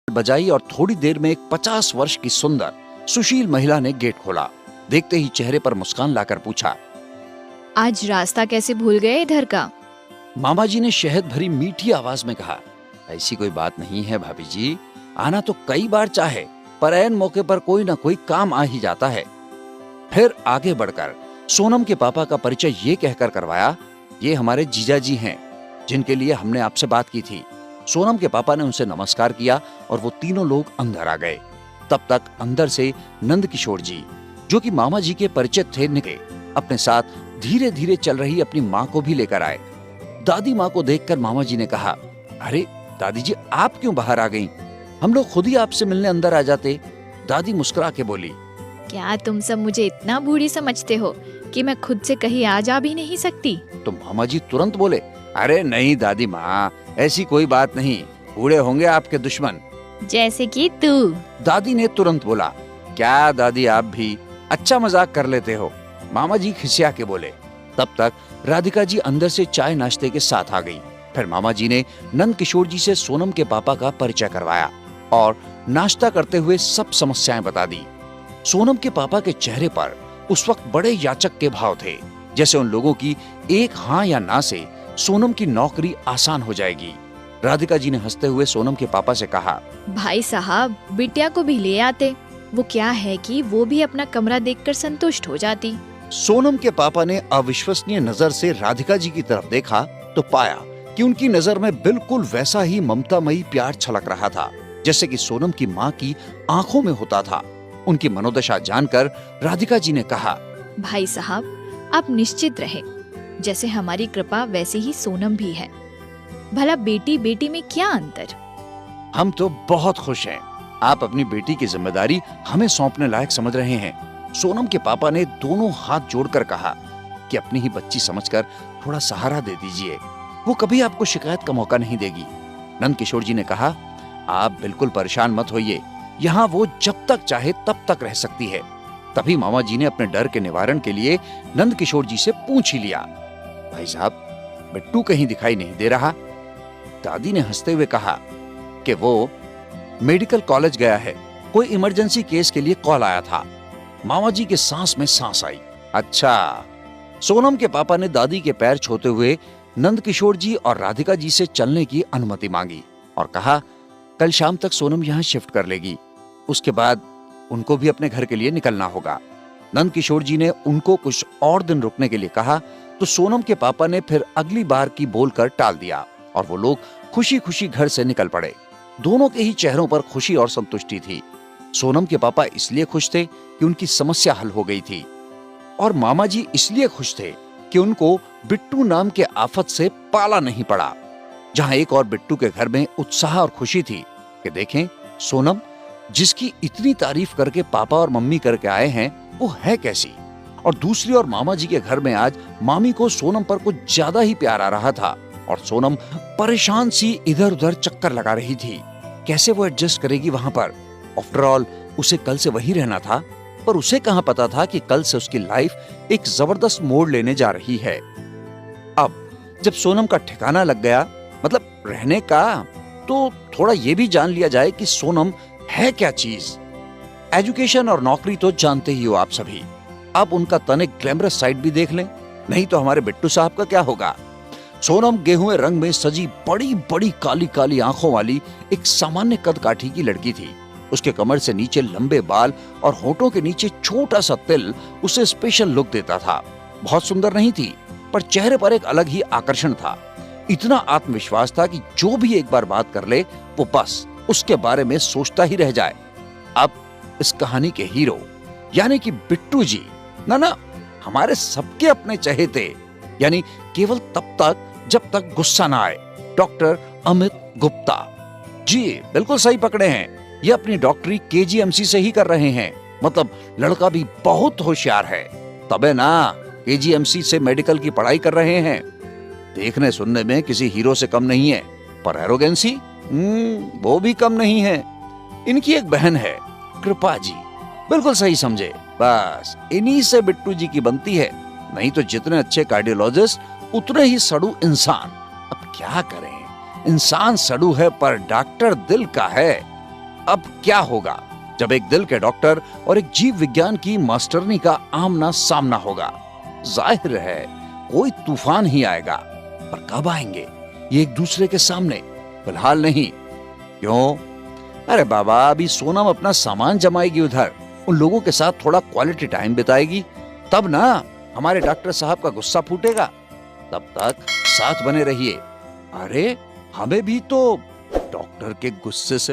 बजाई और थोड़ी देर में एक 50 वर्ष की सुंदर सुशील महिला ने गेट खोला। देखते ही चेहरे पर मुस्कान लाकर पूछा, आज रास्ता कैसे भूल गए इधर का? मामा जी ने शहद भरी मीठी आवाज में कहा, ऐसी कोई बात नहीं है भाभी जी, आना तो कई बार चाहे पर ऐन मौके पर कोई ना कोई काम आ ही जाता है। फिर आगे बढ़कर सोनम के पापा का परिचय ये कहकर करवाया, ये हमारे जीजा जी हैं जिनके लिए हमने आपसे बात की थी। सोनम के पापा ने उनसे नमस्कार किया और वो तीनों लोग अंदर आ गए। तब तक अंदर से नंद किशोर जी, जो कि मामा जी के परिचित थे, निकले। अपने साथ धीरे धीरे चल रही अपनी माँ को भी लेकर आए। दादी माँ को देखकर मामा जी ने कहा, अरे दादी जी, आप क्यों बाहर आ गईं? हम लोग खुद ही आपसे मिलने अंदर आ जाते। दादी मुस्कुरा के बोली, क्या तुम सब मुझे इतना बूढ़ी समझते हो कि मैं खुद से कहीं आ जा भी नहीं सकती? तो मामा जी तुरंत बोले, अरे नहीं दादी माँ, ऐसी कोई बात नहीं, बूढ़े होंगे आपके दुश्मन। जैसे कि तू। दादी ने तुरंत बोला, क्या दादी आप भी अच्छा मजाक कर लेते हो? मामा जी खिसिया के बोले। तब तक राधिका जी अंदर से चाय नाश्ते के साथ आ गई। फिर मामा जी ने नंद किशोर जी से सोनम के पापा का परिचय करवाया और नाश्ता करते हुए सब समस्याएं बता दी। सोनम के पापा के चेहरे पर उस वक्त बड़े याचक के भाव थे, जैसे उन लोगों की एक हाँ या ना से सोनम की नौकरी आसान हो जाएगी। राधिका जी ने हंसते हुए सोनम के पापा से कहा, भाई साहब, बिटिया को भी ले आते। वो क्या है कि वो भी अपना कमरा देखकर संतुष्ट हो जाती। सोनम के पापा ने अविश्वसनीय नजर से राधिका जी की तरफ देखा तो पाया कि उनकी नजर में बिल्कुल वैसा ही ममतामयी प्यार छलक रहा था जैसे कि सोनम की माँ की आंखों में होता था। उनकी मनोदशा जानकर राधिका जी ने कहा, भाई साहब, आप निश्चित रहे, जैसे हमारी कृपा वैसे ही सोनम भी है। भला बेटी बेटी में क्या अंतर? हम तो बहुत खुश हैं। आप अपनी बेटी की जिम्मेदारी हमें सौंपने लायक समझ रहे हैं। सोनम के पापा ने दोनों हाथ जोड़कर कहा कि अपनी ही बच्ची समझकर थोड़ा सहारा दे दीजिए, वो कभी आपको शिकायत का मौका नहीं देगी। नंद किशोर जी ने कहा, आप बिल्कुल परेशान मत होइए, यहाँ वो जब तक चाहे तब तक रह सकती है। तभी मामा जी ने अपने डर के निवारण के लिए नंद किशोर जी से पूछ ही लिया, भाई साहब, बिट्टू कहीं दिखाई नहीं दे रहा? दादी ने हंसते हुए कहा कि वो मेडिकल कॉलेज गया है, कोई इमरजेंसी केस के लिए कॉल आया था। मामा जी के सांस में सांस आई। अच्छा। सोनम के पापा ने दादी के पैर छूते हुए नंद किशोर जी और राधिका जी से चलने की अनुमति मांगी और कहा, कल शाम तक सोनम यहाँ शिफ्ट कर लेगी, उसके बाद उनको भी अपने घर के लिए निकलना होगा। नंद किशोर जी ने उनको कुछ और दिन रुकने के लिए कहा तो सोनम के पापा ने फिर अगली बार की बोलकर टाल दिया और वो लोग खुशी खुशी घर से निकल पड़े। दोनों के ही चेहरों पर खुशी और संतुष्टि थी। सोनम के पापा इसलिए खुश थे कि उनकी समस्या हल हो गई थी और मामा जी इसलिए खुश थे कि उनको बिट्टू नाम के आफत से पाला नहीं पड़ा। जहां एक और बिट्टू के घर में उत्साह और खुशी थी कि देखें सोनम, जिसकी इतनी तारीफ करके पापा और मम्मी करके आए हैं, वो है कैसी। और दूसरी ओर मामा जी के घर में आज मामी को सोनम पर कुछ ज्यादा ही प्यार आ रहा था और सोनम परेशान सी इधर उधर चक्कर लगा रही थी। कैसे वो एडजस्ट करेगी वहां पर? आफ्टर ऑल उसे कल से वही रहना था, पर उसे कहां पता था कि कल से उसकी लाइफ एक जबरदस्त मोड़ लेने जा रही है। अब जब सोनम का ठिकाना लग गया, मतलब रहने का, तो थोड़ा ये भी जान लिया जाए कि सोनम है क्या चीज। एजुकेशन और नौकरी तो जानते ही हो आप सभी। अब उनका तनिक ग्लैमरस साइड भी देख लें, नहीं तो हमारे बिट्टू साहब का क्या होगा। सोनम गेहुए रंग में सजी बड़ी बड़ी काली काली आंखों वाली एक सामान्य कद काठी की लड़की थी। उसके कमर से नीचे लंबे बाल और होठों के नीचे छोटा सा तिल उसे स्पेशल लुक देता था। बहुत सुंदर नहीं थी, पर चेहरे पर एक अलग ही आकर्षण था। इतना आत्मविश्वास था कि जो भी एक बार बात कर ले, वो बस उसके बारे में सोचता ही रह जाए। अब इस कहानी के हीरो यानी कि बिट्टू जी, ना हमारे सबके अपने चहेते, यानी केवल तब तक जब तक गुस्सा ना आए, डॉक्टर अमित गुप्ता जी बिल्कुल सही पकड़े हैं। ये अपनी डॉक्टरी केजीएमसी से ही कर रहे हैं। मतलब लड़का भी बहुत होशियार है, तबे ना केजीएमसी से मेडिकल की पढ़ाई कर रहे हैं। देखने सुनने में किसी हीरो से कम नहीं है, पर एरोगेंसी वो भी कम नहीं है। इनकी एक बहन है कृपा जी, बिल्कुल सही समझे। बस इन्हीं से बिट्टू जी की बनती है, नहीं तो जितने अच्छे कार्डियोलॉजिस्ट उतने ही सड़ू इंसान। अब क्या करें, इंसान सड़ू है पर डॉक्टर दिल का है। अब क्या होगा जब एक दिल के डॉक्टर और एक जीव विज्ञान की मास्टरनी का आमना सामना होगा। जाहिर है कोई तूफान ही आएगा, पर कब आएंगे ये एक दूसरे के सामने? फिलहाल नहीं। क्यों? अरे बाबा, अभी सोनम अपना सामान जमाएगी उधर, उन लोगों के साथ थोड़ा क्वालिटी टाइम बिताएगी, तब ना हमारे डॉक्टर साहब का गुस्सा फूटेगा। तब तक साथ बने रहिए। अरे हमें भी तो डॉक्टर के गुस्से से